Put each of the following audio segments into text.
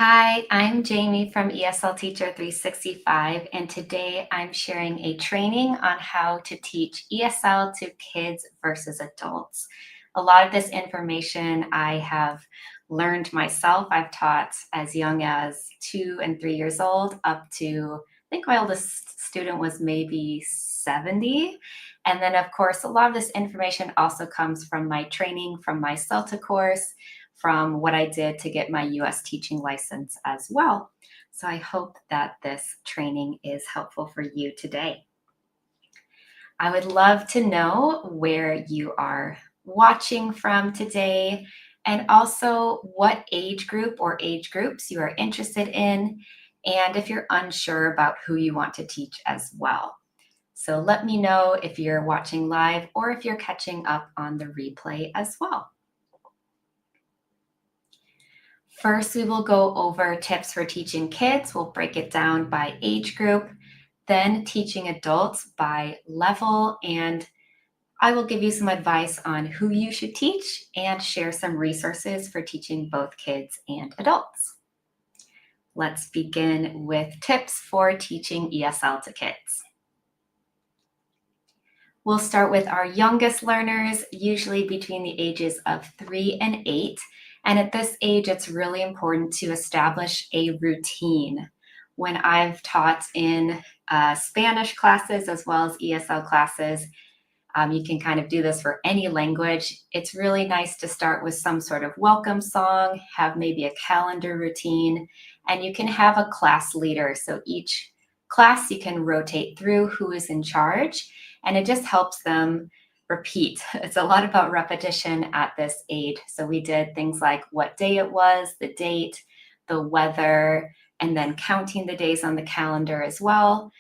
Hi, I'm Jamie from ESL Teacher 365, and today I'm sharing a training on how to teach ESL to kids versus adults. A lot of this information I have learned myself. I've taught as young as 2 and 3 years old up to, I think my oldest student was maybe 70. And then, of course, a lot of this information also comes from my training from my CELTA course, from what I did to get my US teaching license as well. So I hope that this training is helpful for you today. I would love to know where you are watching from today and also what age group or age groups you are interested in, and if you're unsure about who you want to teach as well. So let me know if you're watching live or if you're catching up on the replay as well. First, we will go over tips for teaching kids. We'll break it down by age group, then teaching adults by level, and I will give you some advice on who you should teach and share some resources for teaching both kids and adults. Let's begin with tips for teaching ESL to kids. We'll start with our youngest learners, usually between the ages of 3 and 8. And at this age, it's really important to establish a routine. When I've taught in Spanish classes as well as ESL classes, you can kind of do this for any language. It's really nice to start with some sort of welcome song, have maybe a calendar routine, and you can have a class leader. So each class you can rotate through who is in charge, and it just helps them repeat. It's a lot about repetition at this age. So we did things like what day it was, the date, the weather, and then counting the days on the calendar as well.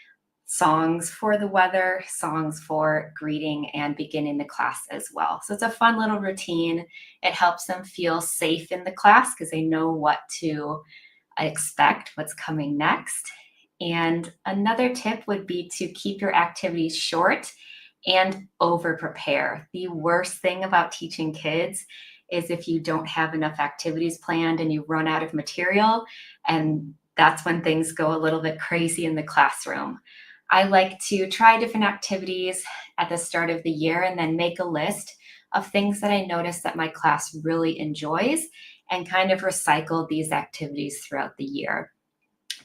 Songs for the weather, songs for greeting and beginning the class as well. So it's a fun little routine. It helps them feel safe in the class because they know what to expect, what's coming next. And another tip would be to keep your activities short and over prepare. The worst thing about teaching kids is if you don't have enough activities planned and you run out of material, and that's when things go a little bit crazy in the classroom. I like to try different activities at the start of the year and then make a list of things that I notice that my class really enjoys and kind of recycle these activities throughout the year.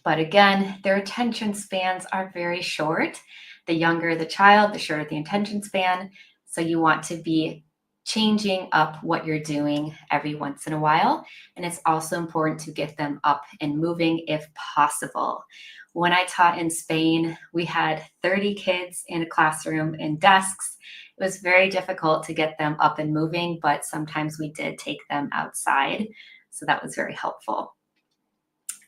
But again, their attention spans are very short. The younger the child, the shorter the attention span. So you want to be changing up what you're doing every once in a while. And it's also important to get them up and moving if possible. When I taught in Spain, we had 30 kids in a classroom in desks. It was very difficult to get them up and moving, but sometimes we did take them outside. So that was very helpful.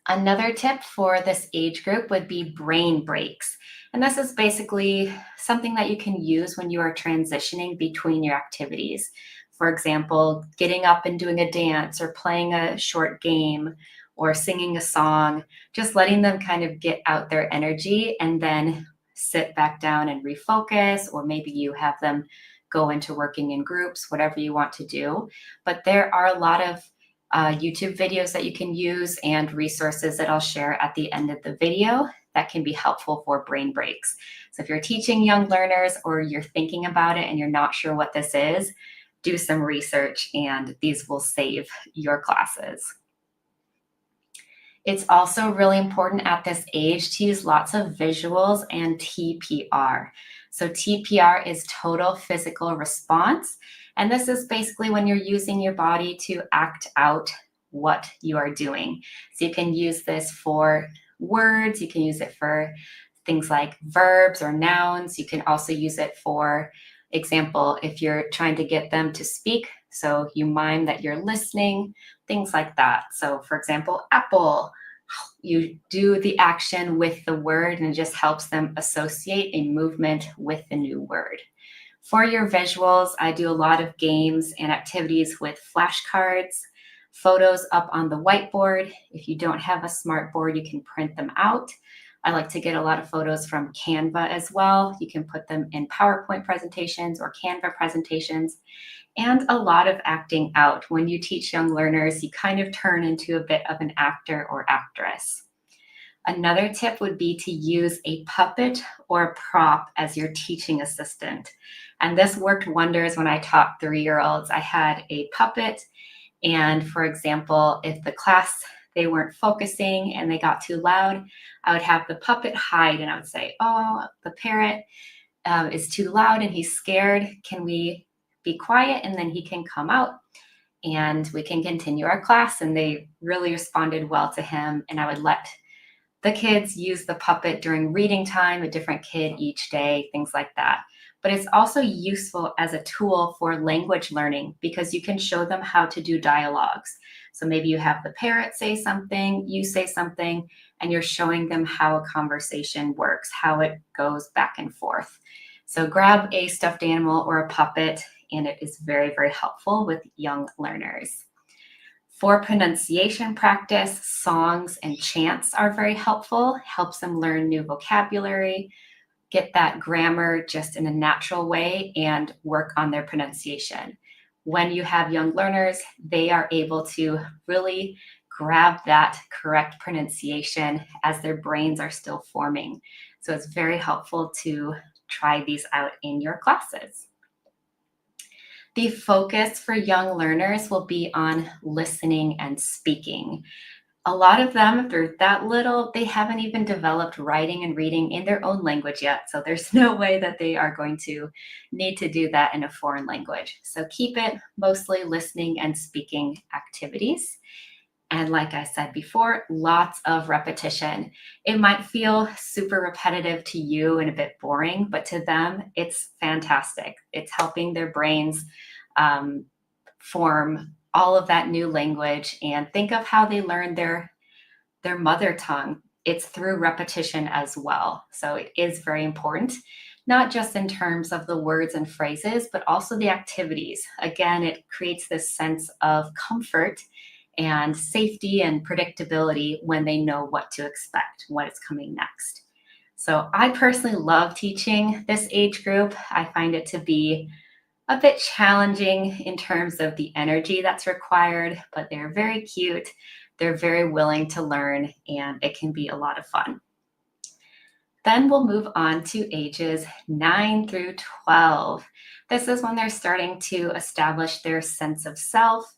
Another tip for this age group would be brain breaks. And this is basically something that you can use when you are transitioning between your activities. For example, getting up and doing a dance or playing a short game or singing a song, just letting them kind of get out their energy and then sit back down and refocus, or maybe you have them go into working in groups, whatever you want to do. But there are a lot of YouTube videos that you can use and resources that I'll share at the end of the video that can be helpful for brain breaks. So if you're teaching young learners or you're thinking about it and you're not sure what this is, do some research and these will save your classes. It's also really important at this age to use lots of visuals and TPR. So TPR is total physical response. And this is basically when you're using your body to act out what you are doing. So you can use this for words, you can use it for things like verbs or nouns. You can also use it for example, if you're trying to get them to speak, so you mime that you're listening, things like that. So for example, apple, you do the action with the word and it just helps them associate a movement with the new word. For your visuals, I do a lot of games and activities with flashcards, photos up on the whiteboard. If you don't have a smart board, you can print them out. I like to get a lot of photos from Canva as well. You can put them in PowerPoint presentations or Canva presentations, and a lot of acting out. When you teach young learners, you kind of turn into a bit of an actor or actress. Another tip would be to use a puppet or a prop as your teaching assistant. And this worked wonders when I taught 3-year-olds. I had a puppet, and for example, if the class they weren't focusing and they got too loud, I would have the puppet hide and I would say, "Oh, the parrot is too loud and he's scared. Can we be quiet?" And then he can come out and we can continue our class. And they really responded well to him. And I would let the kids use the puppet during reading time, a different kid each day, things like that. But it's also useful as a tool for language learning because you can show them how to do dialogues. So maybe you have the parrot say something, you say something, and you're showing them how a conversation works, how it goes back and forth. So grab a stuffed animal or a puppet, and it is very, very helpful with young learners. For pronunciation practice, songs and chants are very helpful, helps them learn new vocabulary, get that grammar just in a natural way, and work on their pronunciation. When you have young learners, they are able to really grab that correct pronunciation as their brains are still forming. So it's very helpful to try these out in your classes. The focus for young learners will be on listening and speaking. A lot of them, if they're that little, they haven't even developed writing and reading in their own language yet. So there's no way that they are going to need to do that in a foreign language. So keep it mostly listening and speaking activities. And like I said before, lots of repetition. It might feel super repetitive to you and a bit boring, but to them, it's fantastic. It's helping their brains form all of that new language. And think of how they learn their mother tongue. It's through repetition as well. So it is very important, not just in terms of the words and phrases, but also the activities. Again, it creates this sense of comfort and safety and predictability when they know what to expect, what is coming next. So I personally love teaching this age group. I find it to be a bit challenging in terms of the energy that's required, but they're very cute. They're very willing to learn, and it can be a lot of fun. Then we'll move on to ages 9 through 12. This is when they're starting to establish their sense of self,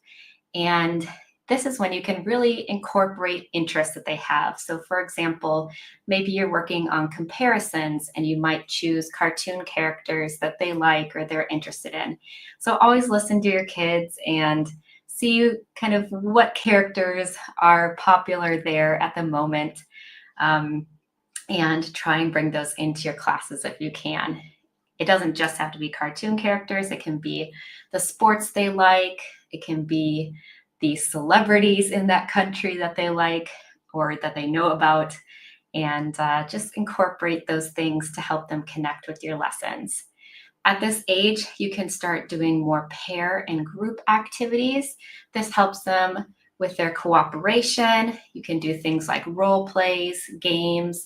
and this is when you can really incorporate interests that they have. So for example, maybe you're working on comparisons and you might choose cartoon characters that they like or they're interested in. So always listen to your kids and see kind of what characters are popular there at the moment, and try and bring those into your classes if you can. It doesn't just have to be cartoon characters. It can be the sports they like. It can be the celebrities in that country that they like or that they know about, and just incorporate those things to help them connect with your lessons. At this age, you can start doing more pair and group activities. This helps them with their cooperation. You can do things like role plays, games,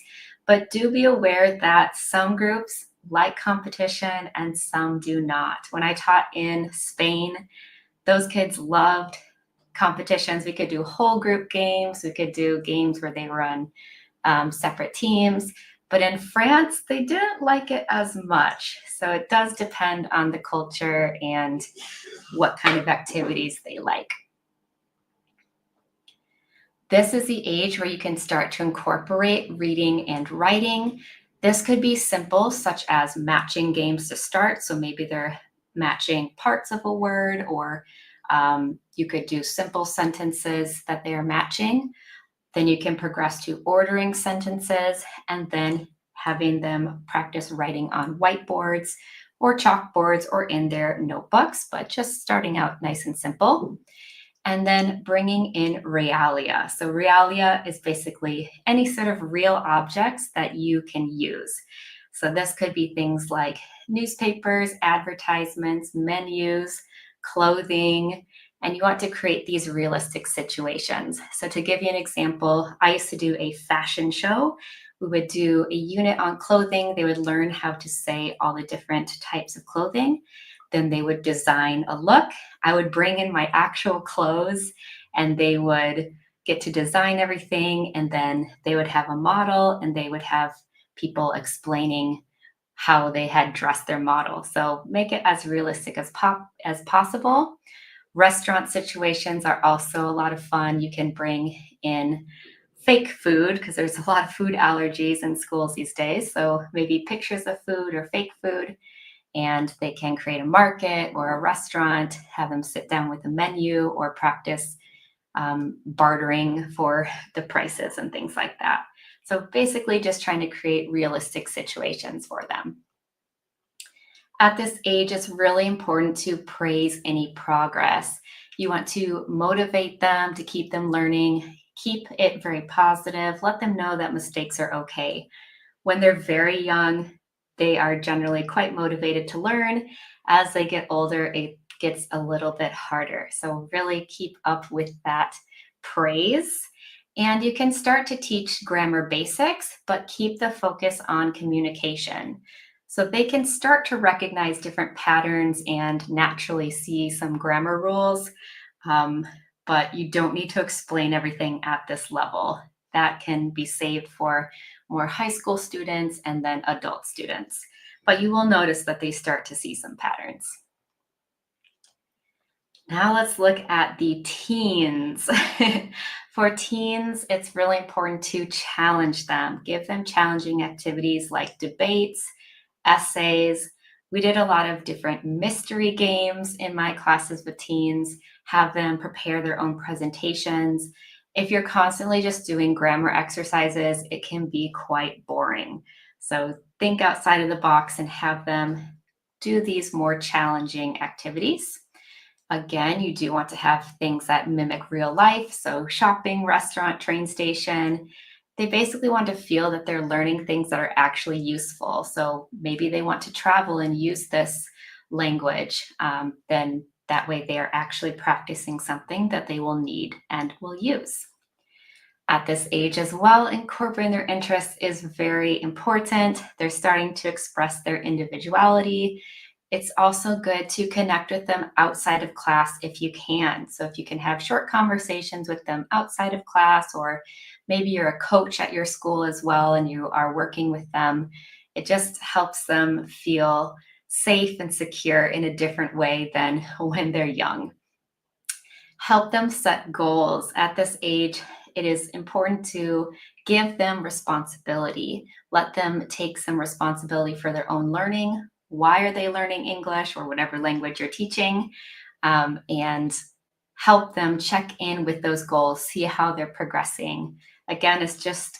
but do be aware that some groups like competition and some do not. When I taught in Spain, those kids loved competitions. We could do whole group games. We could do games where they run separate teams. But in France, they didn't like it as much. So it does depend on the culture and what kind of activities they like. This is the age where you can start to incorporate reading and writing. This could be simple, such as matching games to start. So maybe they're matching parts of a word, or you could do simple sentences that they are matching. Then you can progress to ordering sentences and then having them practice writing on whiteboards or chalkboards or in their notebooks, but just starting out nice and simple. And then bringing in realia. So realia is basically any sort of real objects that you can use. So this could be things like newspapers, advertisements, menus, clothing, and you want to create these realistic situations. So to give you an example, I used to do a fashion show We would do a unit on clothing. They would learn how to say all the different types of clothing. Then they would design a look. I would bring in my actual clothes and they would get to design everything. And then they would have a model and they would have people explaining how they had dressed their model. So make it as realistic as possible. Restaurant situations are also a lot of fun. You can bring in fake food because there's a lot of food allergies in schools these days. So maybe pictures of food or fake food, and they can create a market or a restaurant, have them sit down with a menu or practice bartering for the prices and things like that. So basically, just trying to create realistic situations for them. At this age, it's really important to praise any progress. You want to motivate them to keep them learning, keep it very positive, let them know that mistakes are okay. When they're very young, they are generally quite motivated to learn. As they get older, it gets a little bit harder. So, really keep up with that praise. And you can start to teach grammar basics, but keep the focus on communication. So they can start to recognize different patterns and naturally see some grammar rules. Um, but you don't need to explain everything at this level. That can be saved for more high school students and then adult students. But you will notice that they start to see some patterns. Now let's look at the teens. For teens, it's really important to challenge them, give them challenging activities like debates, essays. We did a lot of different mystery games in my classes with teens, have them prepare their own presentations. If you're constantly just doing grammar exercises, it can be quite boring. So think outside of the box and have them do these more challenging activities. Again, you do want to have things that mimic real life. So, shopping, restaurant, train station. They basically want to feel that they're learning things that are actually useful. So, maybe they want to travel and use this language. Then that way they are actually practicing something that they will need and will use. At this age as well, incorporating their interests is very important. They're starting to express their individuality. It's also good to connect with them outside of class if you can. So, if you can have short conversations with them outside of class, or maybe you're a coach at your school as well and you are working with them, it just helps them feel safe and secure in a different way than when they're young. Help them set goals. At this age, it is important to give them responsibility. Let them take some responsibility for their own learning. Why are they learning English or whatever language you're teaching? And help them check in with those goals, see how they're progressing. Again, it's just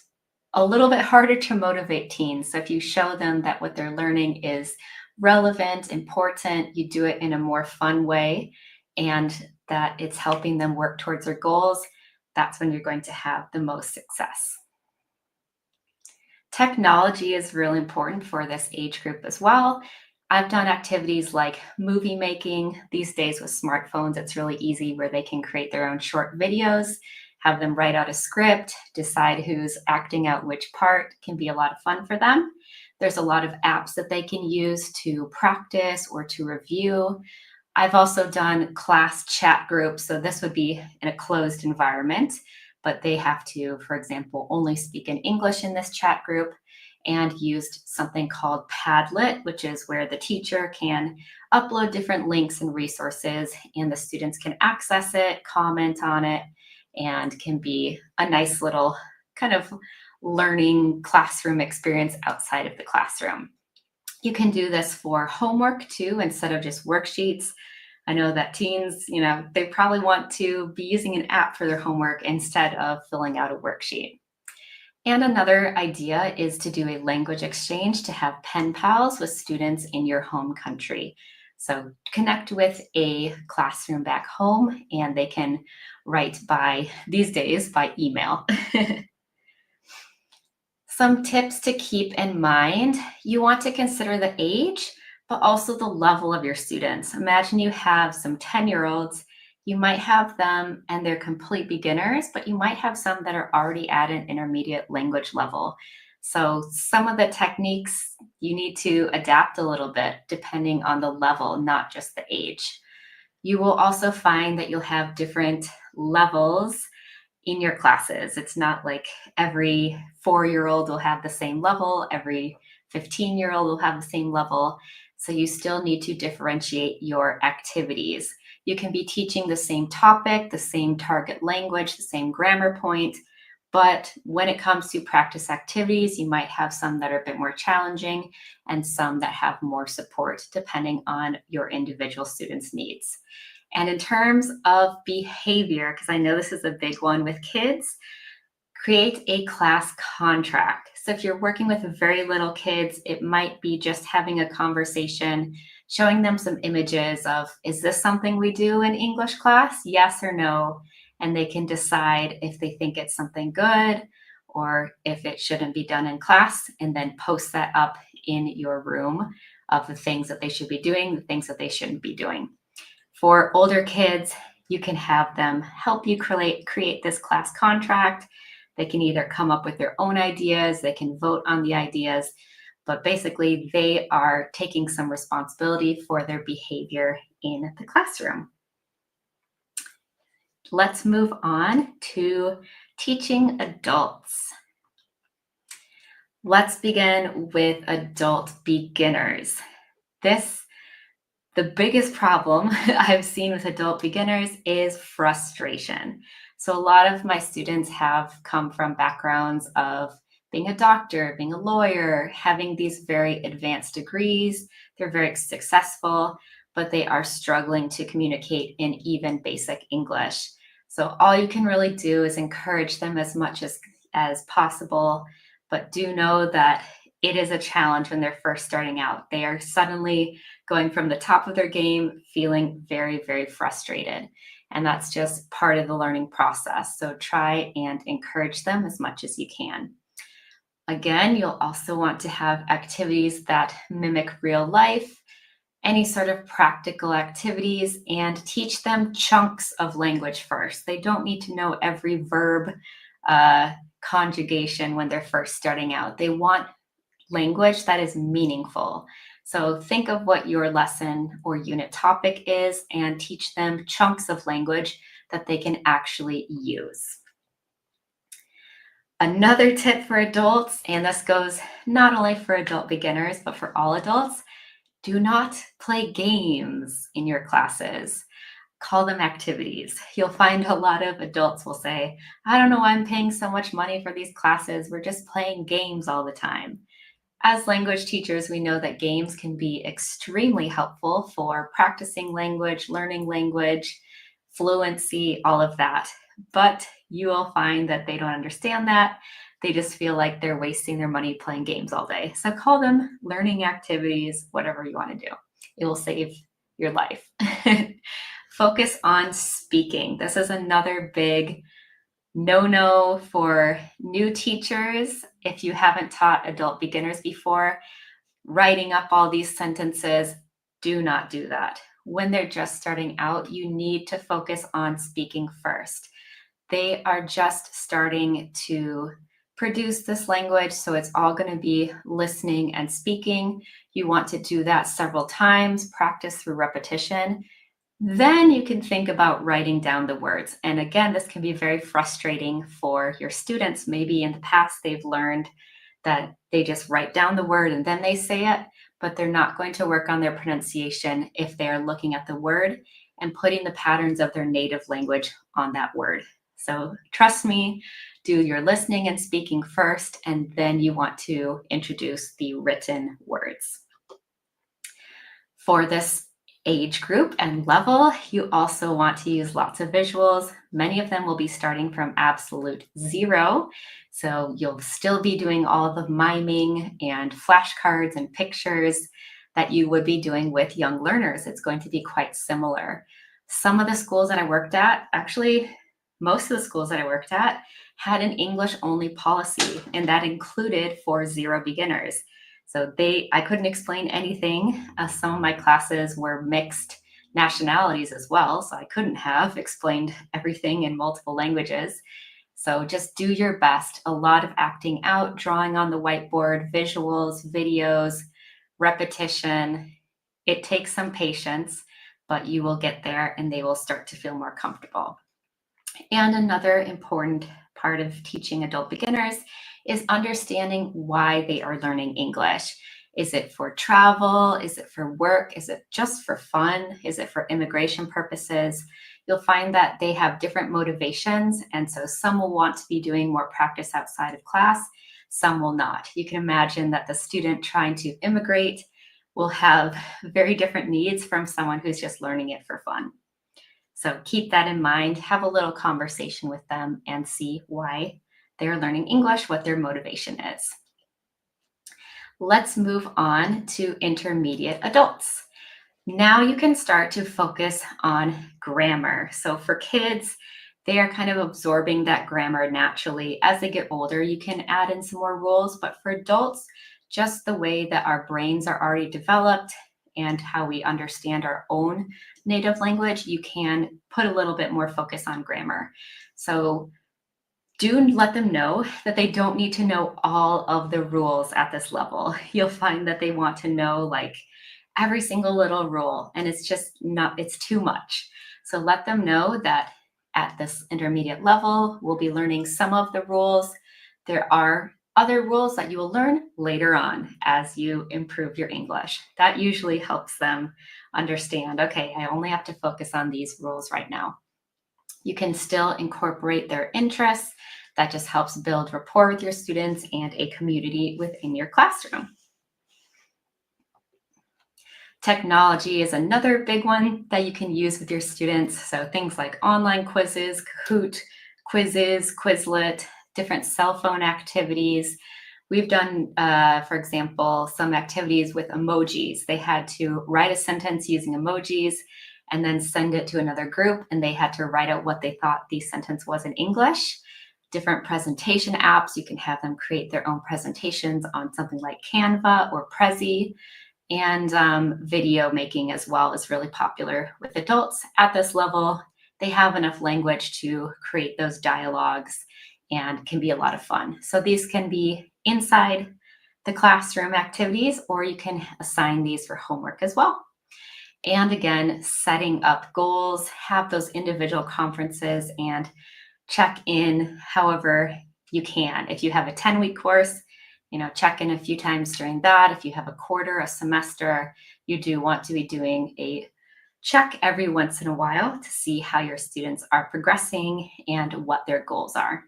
a little bit harder to motivate teens. So if you show them that what they're learning is relevant, important, you do it in a more fun way, and that it's helping them work towards their goals, that's when you're going to have the most success. Technology is really important for this age group as well. I've done activities like movie making. These days with smartphones, it's really easy where they can create their own short videos, have them write out a script, decide who's acting out which part. Can be a lot of fun for them. There's a lot of apps that they can use to practice or to review. I've also done class chat groups. So this would be in a closed environment, but they have to, for example, only speak in English in this chat group, and used something called Padlet, which is where the teacher can upload different links and resources, and the students can access it, comment on it, and can be a nice little kind of learning classroom experience outside of the classroom. You can do this for homework too, instead of just worksheets. I know that teens, they probably want to be using an app for their homework instead of filling out a worksheet. And another idea is to do a language exchange, to have pen pals with students in your home country. So connect with a classroom back home and they can write these days, by email. Some tips to keep in mind: you want to consider the age, but also the level of your students. Imagine you have some 10-year-olds. You might have them and they're complete beginners, but you might have some that are already at an intermediate language level. So some of the techniques you need to adapt a little bit depending on the level, not just the age. You will also find that you'll have different levels in your classes. It's not like every 4-year-old will have the same level, every 15-year-old will have the same level. So you still need to differentiate your activities. You can be teaching the same topic, the same target language, the same grammar point, but when it comes to practice activities, you might have some that are a bit more challenging and some that have more support depending on your individual students' needs. And in terms of behavior, because I know this is a big one with kids, create a class contract. So if you're working with very little kids, it might be just having a conversation, showing them some images of, is this something we do in English class? Yes or no? And they can decide if they think it's something good or if it shouldn't be done in class, and then post that up in your room of the things that they should be doing, the things that they shouldn't be doing. For older kids, you can have them help you create this class contract. They can either come up with their own ideas, they can vote on the ideas, but basically they are taking some responsibility for their behavior in the classroom. Let's move on to teaching adults. Let's begin with adult beginners. The biggest problem I've seen with adult beginners is frustration. So a lot of my students have come from backgrounds of being a doctor, being a lawyer, having these very advanced degrees. They're very successful, but they are struggling to communicate in even basic English. So all you can really do is encourage them as much as possible, but do know that it is a challenge when they're first starting out. They are suddenly going from the top of their game, feeling very, very frustrated. And that's just part of the learning process. So try and encourage them as much as you can. Again, you'll also want to have activities that mimic real life, any sort of practical activities, and teach them chunks of language first. They don't need to know every verb conjugation when they're first starting out. They want language that is meaningful. So think of what your lesson or unit topic is and teach them chunks of language that they can actually use. Another tip for adults, and this goes not only for adult beginners, but for all adults, do not play games in your classes. Call them activities. You'll find a lot of adults will say, I don't know why I'm paying so much money for these classes. We're just playing games all the time. As language teachers, we know that games can be extremely helpful for practicing language, learning language, fluency, all of that. But you will find that they don't understand that. They just feel like they're wasting their money playing games all day. So call them learning activities, whatever you want to do. It will save your life. Focus on speaking. This is another big no for new teachers. If you haven't taught adult beginners before, writing up all these sentences, do not do that. When they're just starting out, you need to focus on speaking first. They are just starting to produce this language, so it's all going to be listening and speaking. You want to do that several times, practice through repetition. Then you can think about writing down the words. And again, this can be very frustrating for your students. Maybe in the past they've learned that they just write down the word and then they say it, but they're not going to work on their pronunciation if they are looking at the word and putting the patterns of their native language on that word. So trust me, do your listening and speaking first, and then you want to introduce the written words. For this age group and level, you also want to use lots of visuals. Many of them will be starting from absolute zero. So you'll still be doing all the miming and flashcards and pictures that you would be doing with young learners. It's going to be quite similar. Some of the schools that I worked at, actually, most of the schools that I worked at had an English only policy, and that included for zero beginners. So I couldn't explain anything. Some of my classes were mixed nationalities as well, so I couldn't have explained everything in multiple languages. So just do your best. A lot of acting out, drawing on the whiteboard, visuals, videos, repetition. It takes some patience, but you will get there and they will start to feel more comfortable. And another important part of teaching adult beginners is understanding why they are learning English. Is it for travel? Is it for work? Is it just for fun? Is it for immigration purposes? You'll find that they have different motivations. And so some will want to be doing more practice outside of class, some will not. You can imagine that the student trying to immigrate will have very different needs from someone who's just learning it for fun. So keep that in mind, have a little conversation with them and see why they're learning English, what their motivation is. Let's move on to intermediate adults. Now you can start to focus on grammar. So for kids, they are kind of absorbing that grammar naturally. As they get older, you can add in some more rules, but for adults, just the way that our brains are already developed and how we understand our own native language, you can put a little bit more focus on grammar. So do let them know that they don't need to know all of the rules at this level. You'll find that they want to know like every single little rule, and it's just not, it's too much. So let them know that at this intermediate level, we'll be learning some of the rules. There are other rules that you will learn later on as you improve your English. That usually helps them understand, okay, I only have to focus on these rules right now. You can still incorporate their interests. That just helps build rapport with your students and a community within your classroom. Technology is another big one that you can use with your students. So things like online quizzes, Kahoot, quizzes, Quizlet, different cell phone activities. We've done, for example, some activities with emojis. They had to write a sentence using emojis and then send it to another group, and they had to write out what they thought the sentence was in English. Different presentation apps, you can have them create their own presentations on something like Canva or Prezi. And video making as well is really popular with adults at this level. They have enough language to create those dialogues and can be a lot of fun. So these can be inside the classroom activities, or you can assign these for homework as well. And again, setting up goals, have those individual conferences and check in however you can. If you have a 10-week course, check in a few times during that. If you have a quarter, a semester, you do want to be doing a check every once in a while to see how your students are progressing and what their goals are.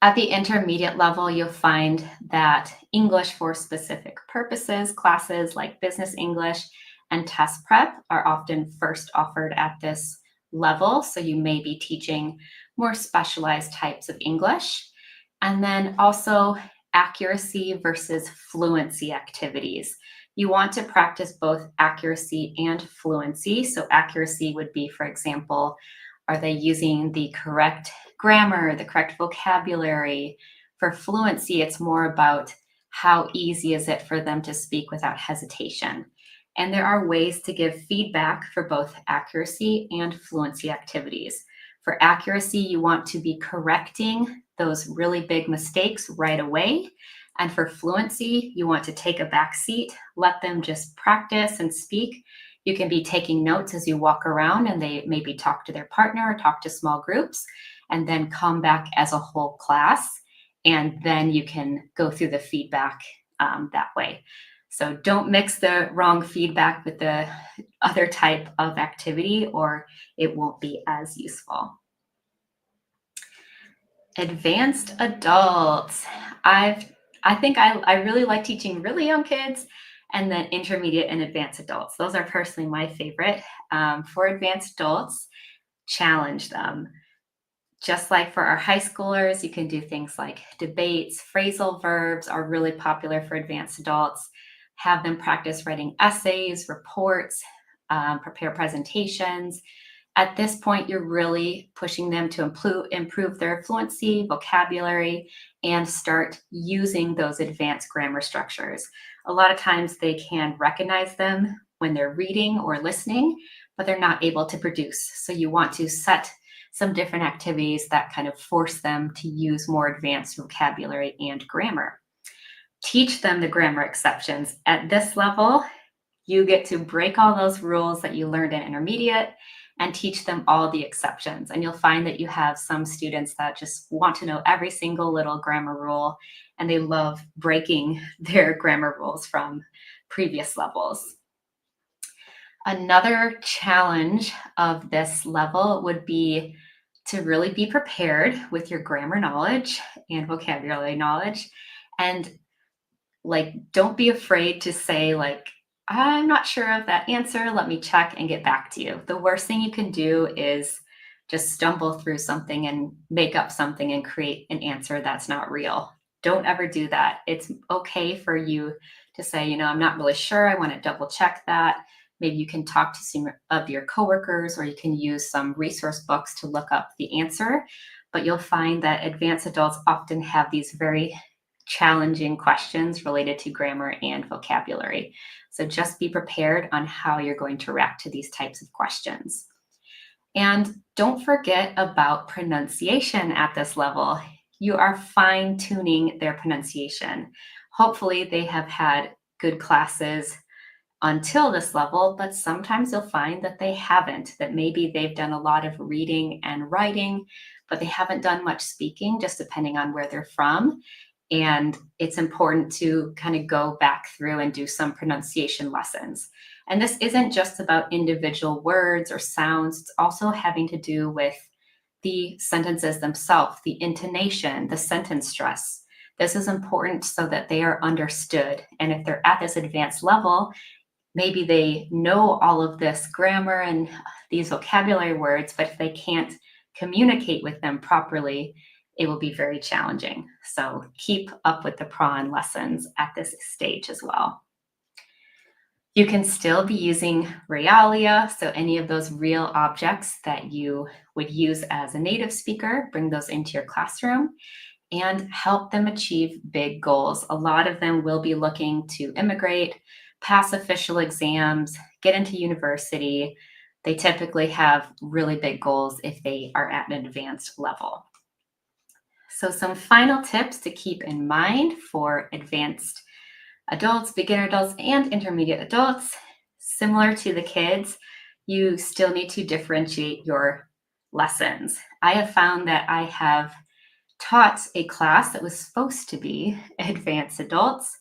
At the intermediate level, you'll find that English for specific purposes, classes like business English and test prep are often first offered at this level. So you may be teaching more specialized types of English. And then also accuracy versus fluency activities. You want to practice both accuracy and fluency. So accuracy would be, for example, are they using the correct grammar, the correct vocabulary? For fluency, it's more about how easy is it for them to speak without hesitation. And there are ways to give feedback for both accuracy and fluency activities. For accuracy, you want to be correcting those really big mistakes right away. And for fluency, you want to take a back seat, let them just practice and speak. You can be taking notes as you walk around, and they maybe talk to their partner or talk to small groups, and then come back as a whole class. And then you can go through the feedback that way. So don't mix the wrong feedback with the other type of activity, or it won't be as useful. Advanced adults. I think I really like teaching really young kids, and then intermediate and advanced adults. Those are personally my favorite. For advanced adults, challenge them. Just like for our high schoolers, you can do things like debates. Phrasal verbs are really popular for advanced adults. Have them practice writing essays, reports, prepare presentations. At this point, you're really pushing them to improve their fluency, vocabulary, and start using those advanced grammar structures. A lot of times they can recognize them when they're reading or listening, but they're not able to produce. So you want to set some different activities that kind of force them to use more advanced vocabulary and grammar. Teach them the grammar exceptions. At this level, you get to break all those rules that you learned in intermediate and teach them all the exceptions. And you'll find that you have some students that just want to know every single little grammar rule, and they love breaking their grammar rules from previous levels. Another challenge of this level would be to really be prepared with your grammar knowledge and vocabulary knowledge. And don't be afraid to say, I'm not sure of that answer. Let me check and get back to you. The worst thing you can do is just stumble through something and make up something and create an answer that's not real. Don't ever do that. It's okay for you to say, I'm not really sure. I want to double check that. Maybe you can talk to some of your coworkers, or you can use some resource books to look up the answer. But you'll find that advanced adults often have these very challenging questions related to grammar and vocabulary. So just be prepared on how you're going to react to these types of questions. And don't forget about pronunciation at this level. You are fine-tuning their pronunciation. Hopefully they have had good classes until this level, but sometimes you'll find that they haven't, that maybe they've done a lot of reading and writing, but they haven't done much speaking, just depending on where they're from. And it's important to kind of go back through and do some pronunciation lessons. And this isn't just about individual words or sounds, it's also having to do with the sentences themselves, the intonation, the sentence stress. This is important so that they are understood. And if they're at this advanced level, maybe they know all of this grammar and these vocabulary words, but if they can't communicate with them properly, it will be very challenging. So keep up with the prawn lessons at this stage as well. You can still be using realia, so any of those real objects that you would use as a native speaker, bring those into your classroom and help them achieve big goals. A lot of them will be looking to immigrate, pass official exams, get into university. They typically have really big goals if they are at an advanced level. So some final tips to keep in mind for advanced adults, beginner adults, and intermediate adults. Similar to the kids, you still need to differentiate your lessons. I have found that I have taught a class that was supposed to be advanced adults.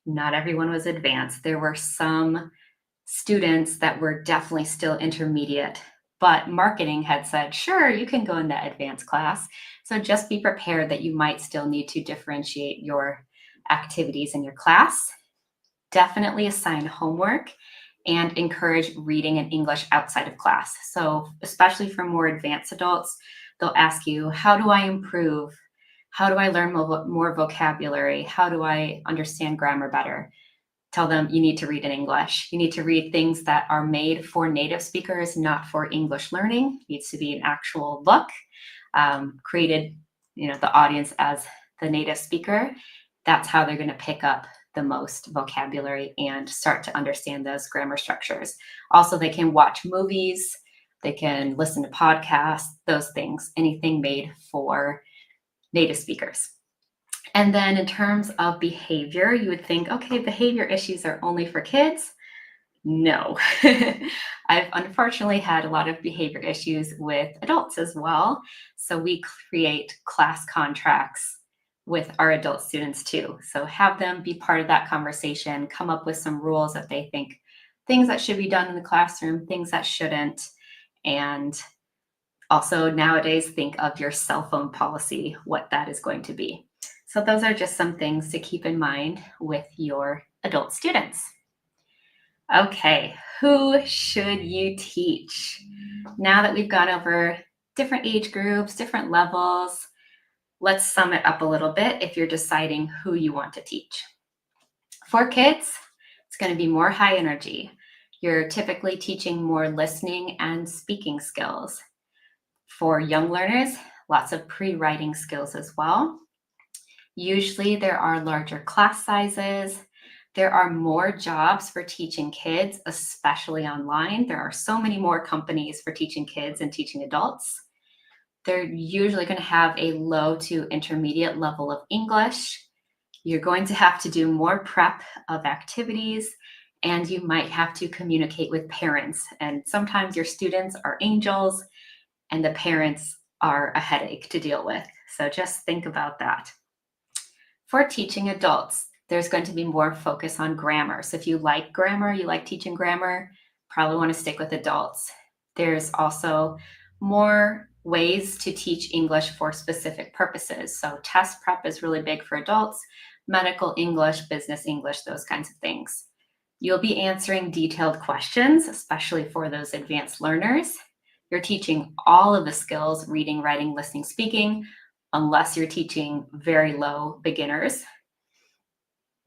Not everyone was advanced. There were some students that were definitely still intermediate, but marketing had said, sure, you can go in that advanced class. So just be prepared that you might still need to differentiate your activities in your class. Definitely assign homework and encourage reading in English outside of class. So especially for more advanced adults, they'll ask you, how do I improve? How do I learn more vocabulary? How do I understand grammar better? Tell them you need to read in English. You need to read things that are made for native speakers, not for English learning. It needs to be an actual book created, the audience as the native speaker. That's how they're going to pick up the most vocabulary and start to understand those grammar structures. Also, they can watch movies, they can listen to podcasts, those things, anything made for native speakers. And then in terms of behavior, you would think, okay, behavior issues are only for kids. No. I've unfortunately had a lot of behavior issues with adults as well. So we create class contracts with our adult students too. So have them be part of that conversation, come up with some rules that they think, things that should be done in the classroom, things that shouldn't. And also nowadays, think of your cell phone policy, what that is going to be. So those are just some things to keep in mind with your adult students. Okay, who should you teach? Now that we've gone over different age groups, different levels, let's sum it up a little bit if you're deciding who you want to teach. For kids, it's going to be more high energy. You're typically teaching more listening and speaking skills. For young learners, lots of pre-writing skills as well. Usually there are larger class sizes. There are more jobs for teaching kids, especially online. There are so many more companies for teaching kids and teaching adults. they're usually going to have a low to intermediate level of English. You're going to have to do more prep of activities, and you might have to communicate with parents. And sometimes your students are angels and the parents are a headache to deal with. So just think about that. For teaching adults, there's going to be more focus on grammar. So if you like grammar, you like teaching grammar, probably want to stick with adults. There's also more ways to teach English for specific purposes. So test prep is really big for adults, medical English, business English, those kinds of things. You'll be answering detailed questions, especially for those advanced learners. You're teaching all of the skills, reading, writing, listening, speaking, unless you're teaching very low beginners.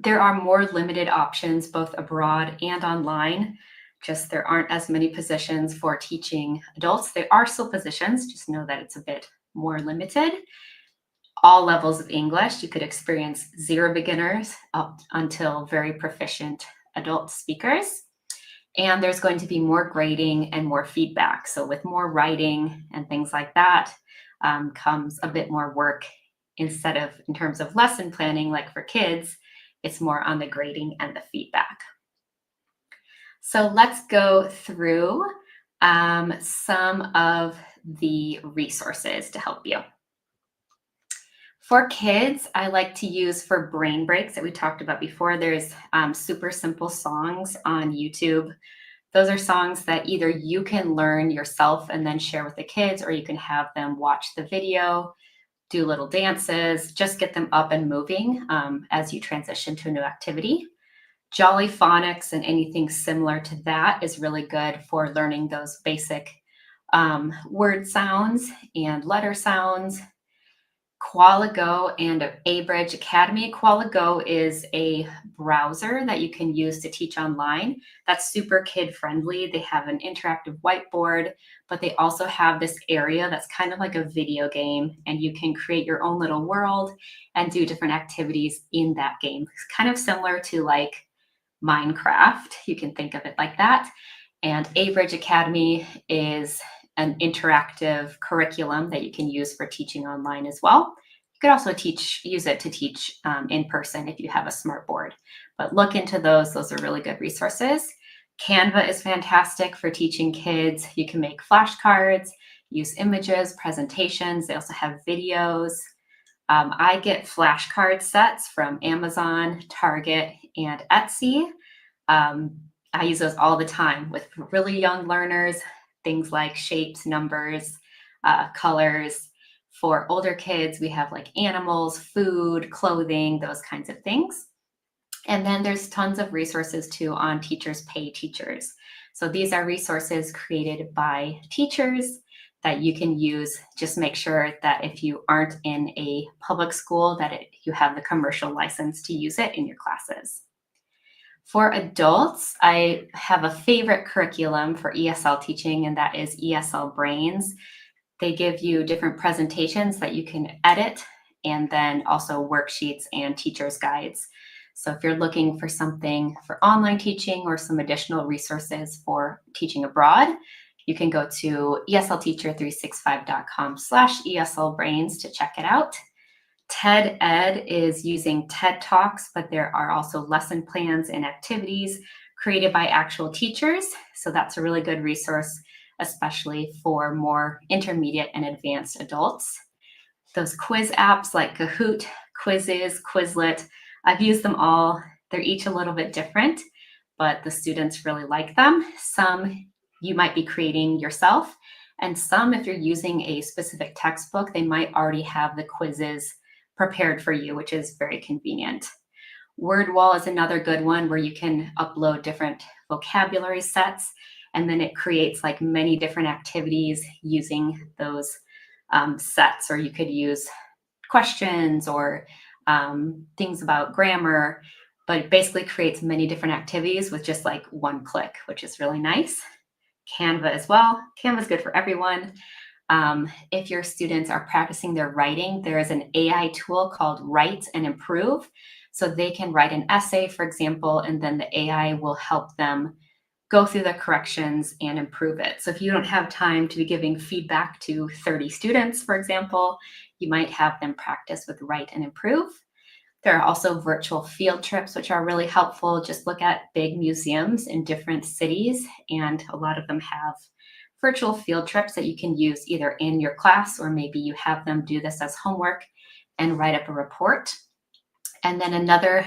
There are more limited options both abroad and online. Just there aren't as many positions for teaching adults. There are still positions, just know that it's a bit more limited. All levels of English, you could experience zero beginners up until very proficient adult speakers. And there's going to be more grading and more feedback. So with more writing and things like that comes a bit more work instead of in terms of lesson planning, like for kids, it's more on the grading and the feedback. So let's go through some of the resources to help you. For kids, I like to use for brain breaks that we talked about before. There's super simple songs on YouTube. Those are songs that either you can learn yourself and then share with the kids, or you can have them watch the video, do little dances, just get them up and moving as you transition to a new activity. Jolly Phonics and anything similar to that is really good for learning those basic word sounds and letter sounds. Qualigo and Abridge Academy. Qualigo is a browser that you can use to teach online. That's super kid friendly. They have an interactive whiteboard, but they also have this area that's kind of like a video game, and you can create your own little world and do different activities in that game. It's kind of similar to like Minecraft. You can think of it like that. And Abridge Academy is an interactive curriculum that you can use for teaching online as well. You could also use it to teach in person if you have a smart board. But look into those. Those are really good resources. Canva is fantastic for teaching kids. You can make flashcards, use images, presentations. They also have videos. I get flashcard sets from Amazon, Target, and Etsy. I use those all the time with really young learners, things like shapes, numbers, colors. For older kids, we have like animals, food, clothing, those kinds of things. And then there's tons of resources too on Teachers Pay Teachers. So these are resources created by teachers that you can use. Just make sure that if you aren't in a public school, that you have the commercial license to use it in your classes. For adults, I have a favorite curriculum for ESL teaching, and that is ESL Brains. They give you different presentations that you can edit, and then also worksheets and teacher's guides. So if you're looking for something for online teaching or some additional resources for teaching abroad, you can go to eslteacher365.com/ESLbrains to check it out. TED Ed is using TED Talks, but there are also lesson plans and activities created by actual teachers. So that's a really good resource, especially for more intermediate and advanced adults. Those quiz apps like Kahoot, Quizzes, Quizlet, I've used them all. They're each a little bit different, but the students really like them. Some you might be creating yourself, and some, if you're using a specific textbook, they might already have the quizzes prepared for you, which is very convenient. WordWall is another good one where you can upload different vocabulary sets, and then it creates like many different activities using those sets, or you could use questions or things about grammar, but it basically creates many different activities with just like one click, which is really nice. Canva as well. Canva is good for everyone. If your students are practicing their writing, there is an AI tool called Write and Improve. So they can write an essay, for example, and then the AI will help them go through the corrections and improve it. So if you don't have time to be giving feedback to 30 students, for example, you might have them practice with write and improve. There are also virtual field trips, which are really helpful. Just look at big museums in different cities, and a lot of them have virtual field trips that you can use either in your class, or maybe you have them do this as homework and write up a report. And then another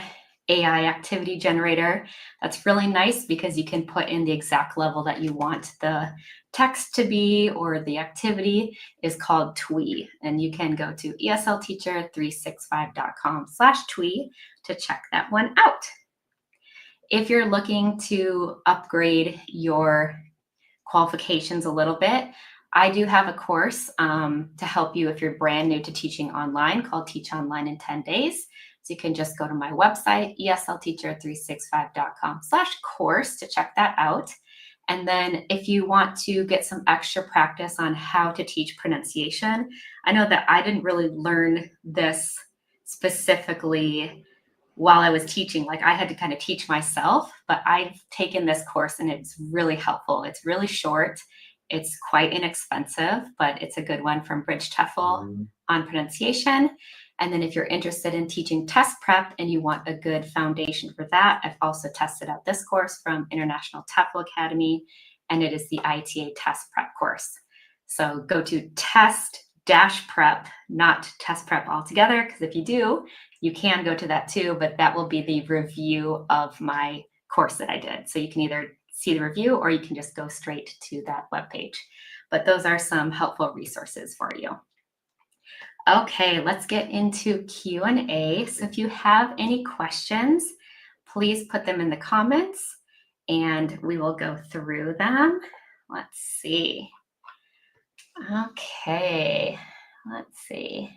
AI activity generator that's really nice because you can put in the exact level that you want the text to be or the activity is called TWE. And you can go to eslteacher365.com/TWE to check that one out. If you're looking to upgrade your qualifications a little bit, I do have a course to help you if you're brand new to teaching online called Teach Online in 10 Days. So you can just go to my website, eslteacher365.com/course to check that out. And then if you want to get some extra practice on how to teach pronunciation, I know that I didn't really learn this specifically while I was teaching. Like, I had to kind of teach myself, but I've taken this course and it's really helpful. It's really short. It's quite inexpensive, but it's a good one from Bridge TEFL on pronunciation. And then if you're interested in teaching test prep and you want a good foundation for that, I've also tested out this course from International TEFL Academy, and it is the ITA test prep course. So go to test-prep, not test prep altogether, because if you do, you can go to that too, but that will be the review of my course that I did. So you can either see the review or you can just go straight to that webpage. But those are some helpful resources for you. Okay, let's get into Q&A. So if you have any questions, please put them in the comments and we will go through them. Let's see. Okay, let's see.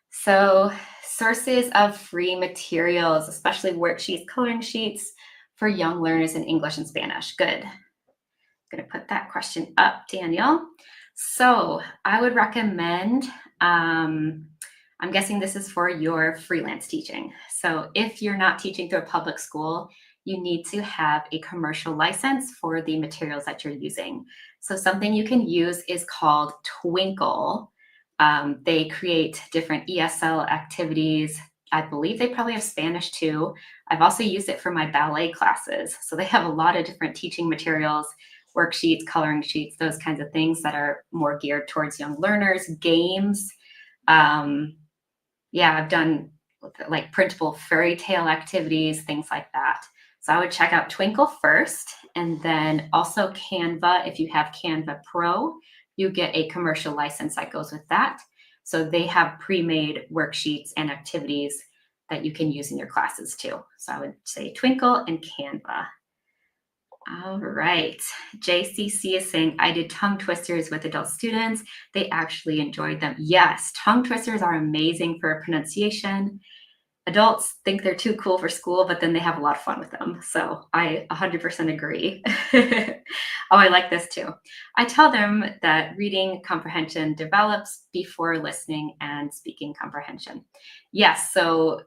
So sources of free materials, especially worksheets, coloring sheets for young learners in English and Spanish. Good. I'm going to put that question up, Daniel. So I would recommend, I'm guessing this is for your freelance teaching. So if you're not teaching through a public school, you need to have a commercial license for the materials that you're using. So something you can use is called Twinkle. They create different ESL activities. I believe they probably have Spanish too. I've also used it for my ballet classes. So they have a lot of different teaching materials, worksheets, coloring sheets, those kinds of things that are more geared towards young learners, games. Yeah, I've done like printable fairy tale activities, things like that. So I would check out Twinkle first, and then also Canva. If you have Canva Pro, you get a commercial license that goes with that. So they have pre-made worksheets and activities that you can use in your classes too. So I would say Twinkle and Canva. All right. JCC is saying, I did tongue twisters with adult students. They actually enjoyed them. Yes, tongue twisters are amazing for pronunciation. Adults think they're too cool for school, but then they have a lot of fun with them. So I 100% agree. Oh, I like this too. I tell them that reading comprehension develops before listening and speaking comprehension. Yes, so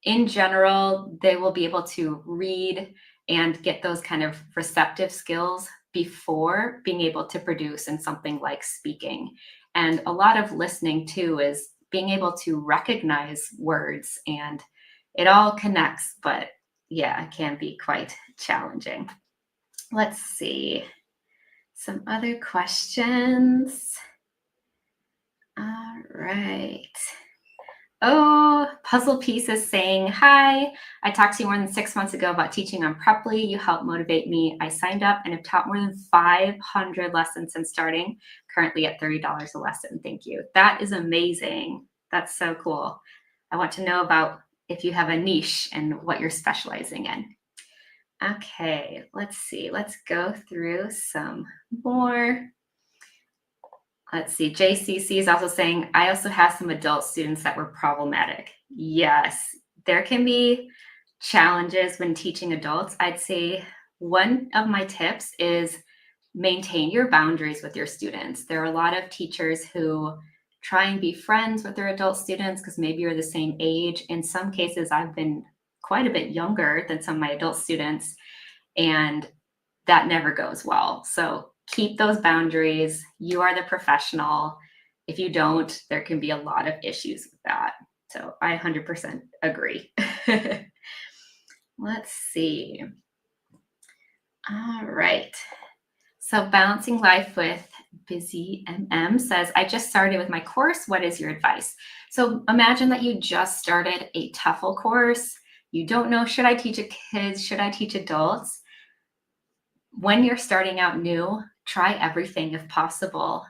in general, they will be able to read and get those kind of receptive skills before being able to produce in something like speaking. And a lot of listening too is being able to recognize words, and it all connects, but yeah, it can be quite challenging. Let's see. Some other questions. All right. Oh, Puzzle Piece is saying, hi, I talked to you more than 6 months ago about teaching on Preply. You helped motivate me. I signed up and have taught more than 500 lessons since starting, currently at $30 a lesson. Thank you. That is amazing. That's so cool. I want to know about if you have a niche and what you're specializing in. Okay, let's see. Let's go through some more. Let's see, JCC is also saying, I also have some adult students that were problematic. Yes, there can be challenges when teaching adults. I'd say one of my tips is maintain your boundaries with your students. There are a lot of teachers who try and be friends with their adult students because maybe you're the same age. In some cases, I've been quite a bit younger than some of my adult students, and that never goes well. So keep those boundaries. You are the professional. If you don't, there can be a lot of issues with that. So I 100% agree. Let's see. All right. So balancing life with busy MM says, I just started with my course. What is your advice? So imagine that you just started a TEFL course. You don't know, should I teach kids? Should I teach adults? When you're starting out new, try everything if possible.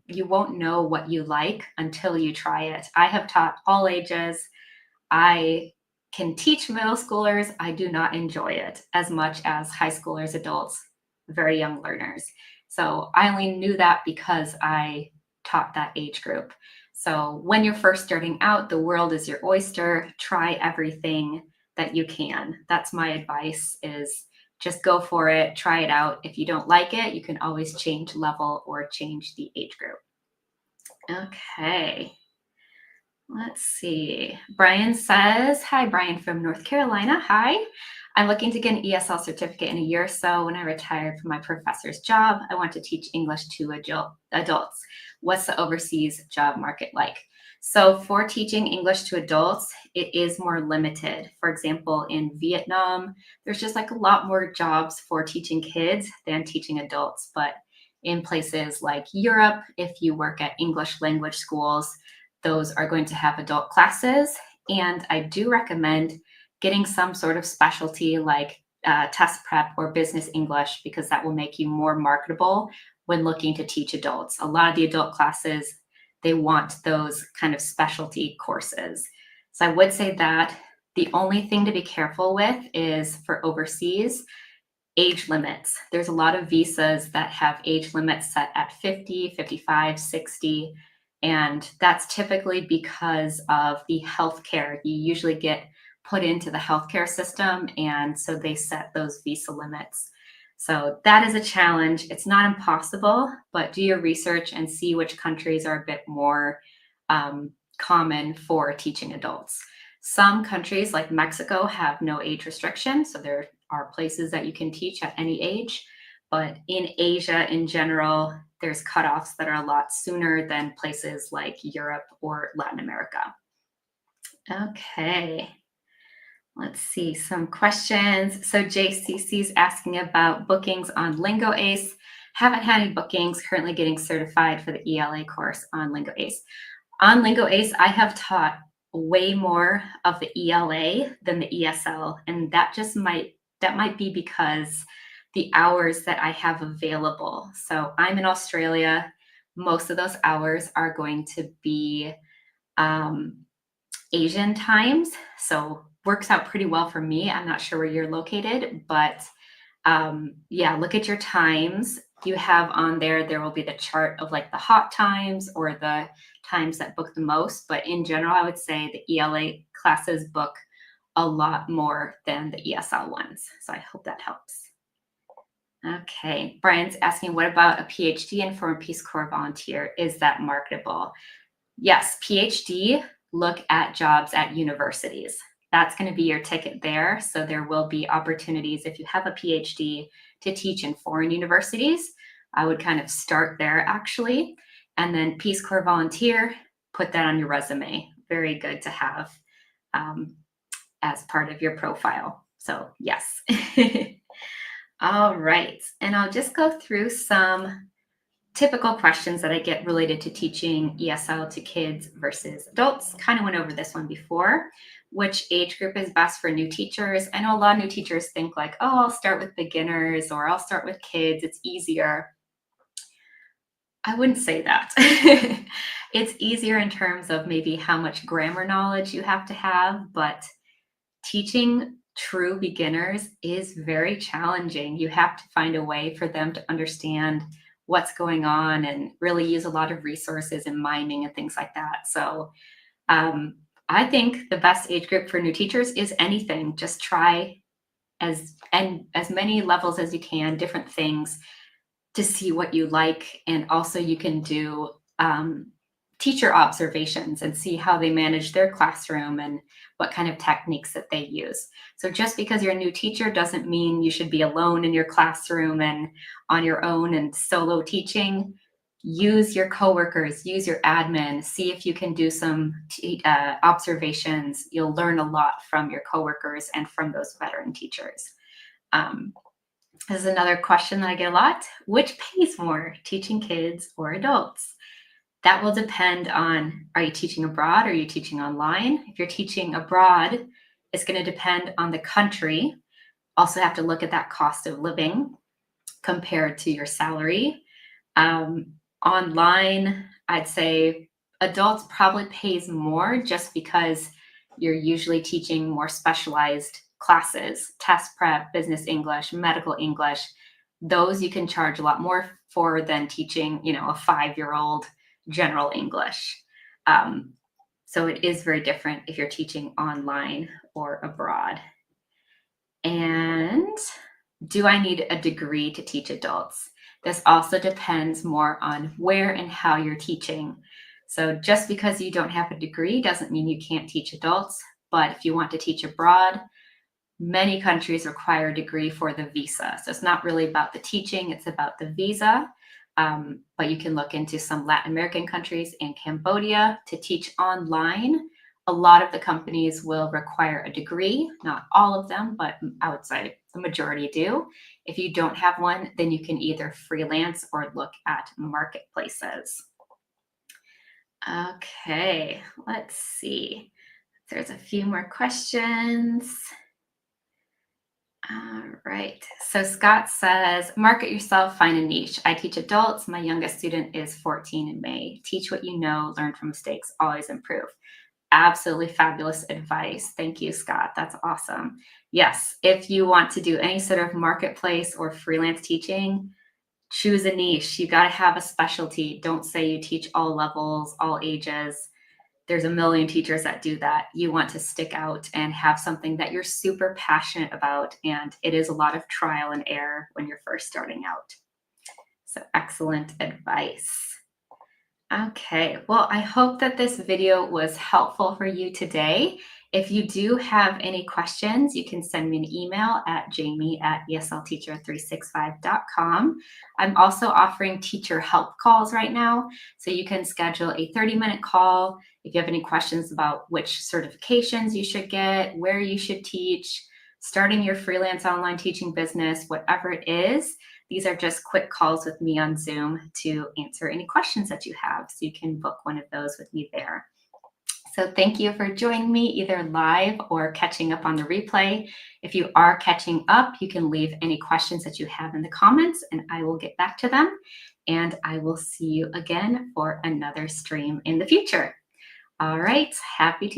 You won't know what you like until you try it. I have taught all ages. I can teach middle schoolers. I do not enjoy it as much as high schoolers, adults, very young learners. So I only knew that because I taught that age group. So when you're first starting out, the world is your oyster. Try everything that you can. That's my advice, is just go for it, try it out. If you don't like it, you can always change level or change the age group. Okay. Let's see. Brian says, hi, Brian from North Carolina. Hi. I'm looking to get an ESL certificate in a year or so. When I retired from my professor's job, I want to teach English to adults. What's the overseas job market like? So for teaching English to adults, it is more limited. For example, in Vietnam, there's just like a lot more jobs for teaching kids than teaching adults. But in places like Europe, if you work at English language schools, those are going to have adult classes. And I do recommend getting some sort of specialty like test prep or business English, because that will make you more marketable when looking to teach adults. A lot of the adult classes, they want those kind of specialty courses. So I would say that the only thing to be careful with is for overseas, age limits. There's a lot of visas that have age limits set at 50, 55, 60. And that's typically because of the healthcare. You usually get put into the healthcare system, and so they set those visa limits. So that is a challenge. It's not impossible, but do your research and see which countries are a bit more common for teaching adults. Some countries like Mexico have no age restriction, so there are places that you can teach at any age. But in Asia in general, there's cutoffs that are a lot sooner than places like Europe or Latin America. Okay. Let's see some questions. So JCC is asking about bookings on LingoAce. Haven't had any bookings, currently getting certified for the ELA course on LingoAce. On LingoAce, I have taught way more of the ELA than the ESL, and that might be because the hours that I have available. So I'm in Australia. Most of those hours are going to be Asian times. So works out pretty well for me. I'm not sure where you're located, but yeah, look at your times. You have on there will be the chart of like the hot times or the times that book the most. But in general, I would say the ELA classes book a lot more than the ESL ones. So I hope that helps. Okay, Brian's asking, what about a PhD and former Peace Corps volunteer? Is that marketable? Yes, PhD, look at jobs at universities. That's going to be your ticket there. So there will be opportunities if you have a PhD to teach in foreign universities. I would kind of start there actually. And then Peace Corps volunteer, put that on your resume. Very good to have as part of your profile. So yes. All right. And I'll just go through some typical questions that I get related to teaching ESL to kids versus adults. Kind of went over this one before. Which age group is best for new teachers? I know a lot of new teachers think like, oh, I'll start with beginners or I'll start with kids. It's easier. I wouldn't say that. It's easier in terms of maybe how much grammar knowledge you have to have, but teaching true beginners is very challenging. You have to find a way for them to understand what's going on and really use a lot of resources and miming and things like that. So I think the best age group for new teachers is anything. Just try as many levels as you can, different things to see what you like. And also you can do teacher observations and see how they manage their classroom and what kind of techniques that they use. So just because you're a new teacher doesn't mean you should be alone in your classroom and on your own and solo teaching. Use your coworkers, use your admin, see if you can do some observations. You'll learn a lot from your coworkers and from those veteran teachers. This is another question that I get a lot. Which pays more, teaching kids or adults? That will depend on, are you teaching abroad or are you teaching online? If you're teaching abroad, it's going to depend on the country. Also have to look at that cost of living compared to your salary. Online, I'd say adults probably pays more just because you're usually teaching more specialized classes, test prep, business English, medical English. Those you can charge a lot more for than teaching, a 5-year-old general English. So it is very different if you're teaching online or abroad. And do I need a degree to teach adults? This also depends more on where and how you're teaching. So just because you don't have a degree doesn't mean you can't teach adults. But if you want to teach abroad, many countries require a degree for the visa. So it's not really about the teaching, it's about the visa. But you can look into some Latin American countries and Cambodia to teach online. A lot of the companies will require a degree, not all of them, but I would say the majority do. If you don't have one, then you can either freelance or look at marketplaces. Okay, let's see. There's a few more questions. All right. So Scott says, market yourself, find a niche. I teach adults. My youngest student is 14 in May. Teach what you know, learn from mistakes, always improve. Absolutely fabulous advice. Thank you, Scott. That's awesome. Yes, if you want to do any sort of marketplace or freelance teaching, choose a niche. You got to have a specialty. Don't say you teach all levels, all ages. There's a million teachers that do that. You want to stick out and have something that you're super passionate about. And it is a lot of trial and error when you're first starting out. So excellent advice. Okay, well, I hope that this video was helpful for you today. If you do have any questions, you can send me an email at jamie@eslteacher365.com. I'm also offering teacher help calls right now. So you can schedule a 30-minute call if you have any questions about which certifications you should get, where you should teach, starting your freelance online teaching business, whatever it is. These are just quick calls with me on Zoom to answer any questions that you have. So you can book one of those with me there. So thank you for joining me either live or catching up on the replay. If you are catching up, you can leave any questions that you have in the comments and I will get back to them. And I will see you again for another stream in the future. All right, happy to